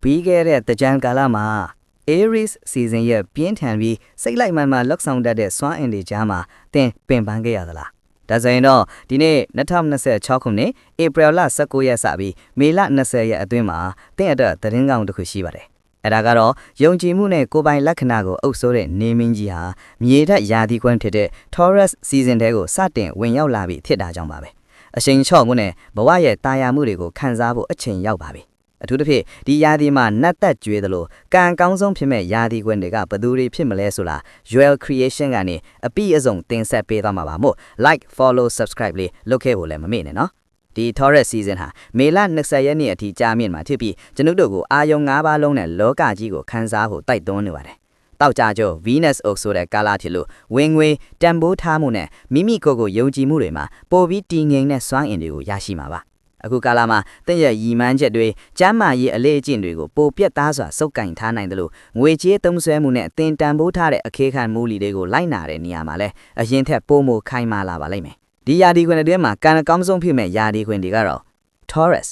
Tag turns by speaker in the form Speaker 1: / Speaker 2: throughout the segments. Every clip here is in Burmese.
Speaker 1: ပြီးခဲ့တဲ့တကြံကာလမှာ Aries season ရဲ့ပြင်းထန်ပြီးစိတ်လိုက်မှန်မှလောက်ဆောင်တတ်တဲ့စွမ်းအင်တွေကြားမှာသင်ပင်ပန်းခဲ့ရသလားဒါဆိုရင်တော့ဒီနေ့2026ခုနှစ်ဧပြီလ19ရက်စပြီးမေလ20ရက်အတွင်းမှာသင်အတွက်သတင်းကောင်းတစ်ခုရှိပါတယ်အဲ့ဒါကတော့ယုံကြည်မှုနဲ့ကိုယ်ပိုင်လက္ခဏာကိုအုပ်စိုးတဲ့နေမင်းကြီးဟာမြေထက်ရာသီကွန်းဖြစ်တဲ့ Taurus season တဲကိုစတင်ဝင်ရောက်လာပြီးဖြစ်တာကြောင့်ပါပဲအချိန်ချော့မှုနဲ့ဘဝရဲ့တာယာမှုတွေကိုခံစားဖို့အချိန်ရောက်ပါပြီအထူးသဖြင့်ဒီရာသီမှာနတ်သက်ကျွေးသလိုကံကောင်းဆုံးဖြစ်မဲ့ရာသီကွန်းတွေကဘသူတွေဖြစ်မလဲဆိုတာ Jewel Creation ကနေအပြည့်အစုံတင်ဆက်ပေးသွားမှာပါမို့ like follow subscribe လေးလုပ်ခဲ့ဖို့လည်းမမေ့နဲ့နော်ဒီ Taurus season ဟာမေလ20ရက်နေ့အထိကြာမြင့်မှာဖြစ်ပြီးကျွန်ုပ်တို့ကိုအာယုံ၅ပါးလုံးနဲ့လောကကြီးကိုခန်းစားဖို့တိုက်တွန်းနေပါတယ်တောက်ကြကြော Venus အုပ်ဆိုတဲ့ကာလဖြစ်လို့ဝင်ငွေတန်ဖိုးထားမှုနဲ့မိမိကိုယ်ကိုယုံကြည်မှုတွေမှာပိုပြီးတည်ငြိမ်တဲ့စွမ်းအင်တွေကိုရရှိမှာပါအခုကာလမှာတင့်ရဲ့ရည်မှန်းချက်တွေကျမ်းမာရေးအလေးအကျင့်တွေကိုပိုပြတ်သားစွာစုပ်ကင်ထားနိုင်တယ်လို့ငွေကြေးသုံးစွဲမှုနဲ့အတင်တန်ဖိုးထားတဲ့အခေခံမူလီတွေကိုလိုက်နာတဲ့နေရာမှာလဲအရင်ထက်ပိုမိုခိုင်မာလာပါလိမ့်မယ်ဒီယာဒီခွင်အတွင်းမှာကံအကောင်းဆုံးဖြစ်မဲ့ယာဒီခွင်တွေကတော့ Taurus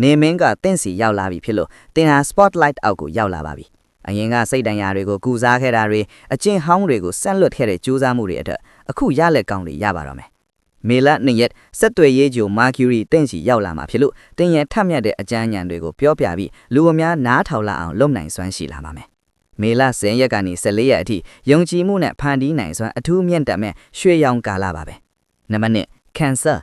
Speaker 1: နေမင်းကတင့်စီရောက်လာပြီဖြစ်လို့တင်ဟာ spotlight အောက်ကိုရောက်လာပါပြီအရင်ကစိတ်တန်ရာတွေကိုကူစားခဲ့တာတွေအကျင့်ဟောင်းတွေကိုဆက်လွတ်ခဲ့တဲ့ကြိုးစားမှုတွေအတွက်အခုရလက်ကောင်းတွေရပါတော့မယ်မေလ2ရက်ဆက်သွယ်ရေးဂျို Mercury တင့်စီရောက်လာမှာဖြစ်လို့တင်ရဲ့ထပ်မြတ်တဲ့အကြမ်းဉာဏ်တွေကိုပြောပြပြီးလူအများနားထောင်လာအောင်လုပ်နိုင်စွမ်းရှိလာပါမယ်မေလ10ရက်ကနေ14ရက်အထိယုံကြည်မှုနဲ့ဖန်တီးနိုင်စွမ်းအထူးမြင့်တက်မဲ့ရွှေရောင်ကာလပါပဲနံပါတ်1 Cancer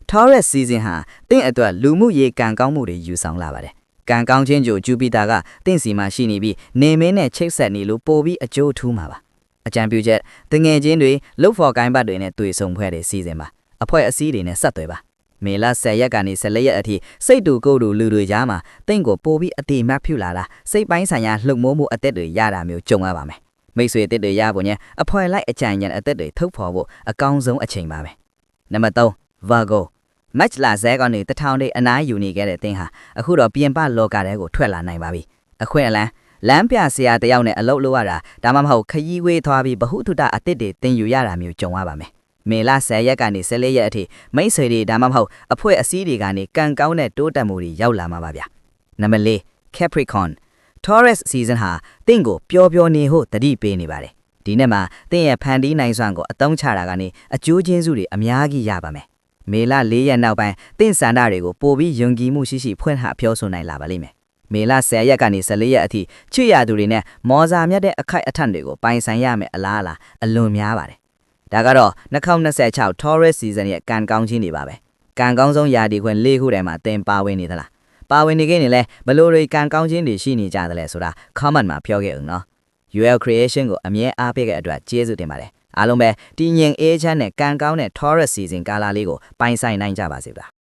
Speaker 1: Taurus season ဟာတင့်အတွက်လူမှုရေးကံကောင်းမှုတွေယူဆောင်လာပါတယ်ကံကောင်းခြင်းဂျို Jupiter ကတင့်စီမှာရှိနေပြီးနေမင်းနဲ့ချိတ်ဆက်နေလို့ပိုပြီးအကျိုးထူးမှာပါအကြံပြုချက်တငယ်ချင်းတွေလှုပ်ဖော်ကိုင်းပတ်တွေနဲ့တွေ့ဆုံဖွဲ့တဲ့ season ပါအဖွဲ့အစည်းတွေနဲ့ဆက်သွယ်ပါမေလ10ရက်ကနေ14ရက်အထိစိတ်တူကိုယ်တူလူတွေကြားမှာတင့်ကိုပိုပြီးအတိမတ်ဖြူလာတာစိတ်ပိုင်းဆိုင်ရာလှုပ်မိုးမှုအသက်တွေရတာမျိုးကြုံရပါမယ်မိတ်ဆွေအသက်တွေရဖို့ညအဖွဲ့လိုက်အကြံဉာဏ်အသက်တွေထုတ်ဖော်ဖို့အကောင်းဆုံးအချိန်ပါပဲနံပါတ်3 Virgo match လာဇဲကနေတထောင်လေးအနားယူနေခဲ့တဲ့တင်းဟာအခုတော့ပြင်ပလောကထဲကိုထွက်လာနိုင်ပါပြီအခွင့်အလမ်းပြဆရာတယောက်နဲ့အလုပ်လုပ်ရတာဒါမှမဟုတ်ခရီးဝေးသွားပြီးဘဟုတုတအတစ်တွေတင်ယူရတာမျိုးကြုံရပါမယ်မေလ10ရက်ကနေ14ရက်အထိမိတ်ဆွေတွေဒါမှမဟုတ်အဖွဲ့အစည်းတွေကနေကံကောင်းတဲ့တိုးတက်မှုတွေရောက်လာမှာပါဗျာနံပါတ်4 Capricorn Taurus season ဟာတင့်ကိုပျော်ပျော်နေဖို့တတိပေးနေပါတယ်ဒီနေ့မှာတင့်ရဲ့ဖန်တီးနိုင်စွမ်းကိုအသုံးချတာကနေအကျိုးကျေးဇူးတွေအများကြီးရပါမယ်မေလ4ရက်နောက်ပိုင်းတင့်စန္ဒတွေကိုပိုပြီးယုံကြည်မှုရှိဖွင့်ဟပြောဆိုနိုင်လာပါလိမ့်မယ်မေလ10ရက်ကနေ14ရက်အထိချွတ်ရသူတွေနဲ့မော်စာမြတ်တဲ့အခိုက်အထန့်တွေကိုပိုင်ဆိုင်ရမယ်အလားအလာအလွန်များပါတယ်ဒါကတော့2026 Taurus season ရဲ့ကံကောင်းခြင်းတွေပါပဲကံကောင်းဆုံးယာဒီခွင်၄ခုထဲမှာသင်ပါဝင်နေသလားပါဝင်နေခဲ့ရင်လည်းဘလို့တွေကံကောင်းခြင်းတွေရှိနေကြသလဲဆိုတာ comment မှာပြောခဲ့အောင်နော် Jewel Creation ကိုအမြဲအားပေးတဲ့အတွက်ကျေးဇူးတင်ပါတယ်အားလုံးပဲတည်ငြိမ်အေးချမ်းနဲ့ကံကောင်းတဲ့ Taurus season ကာလလေးကိုပိုင်ဆိုင်နိုင်ကြပါစေဗျာ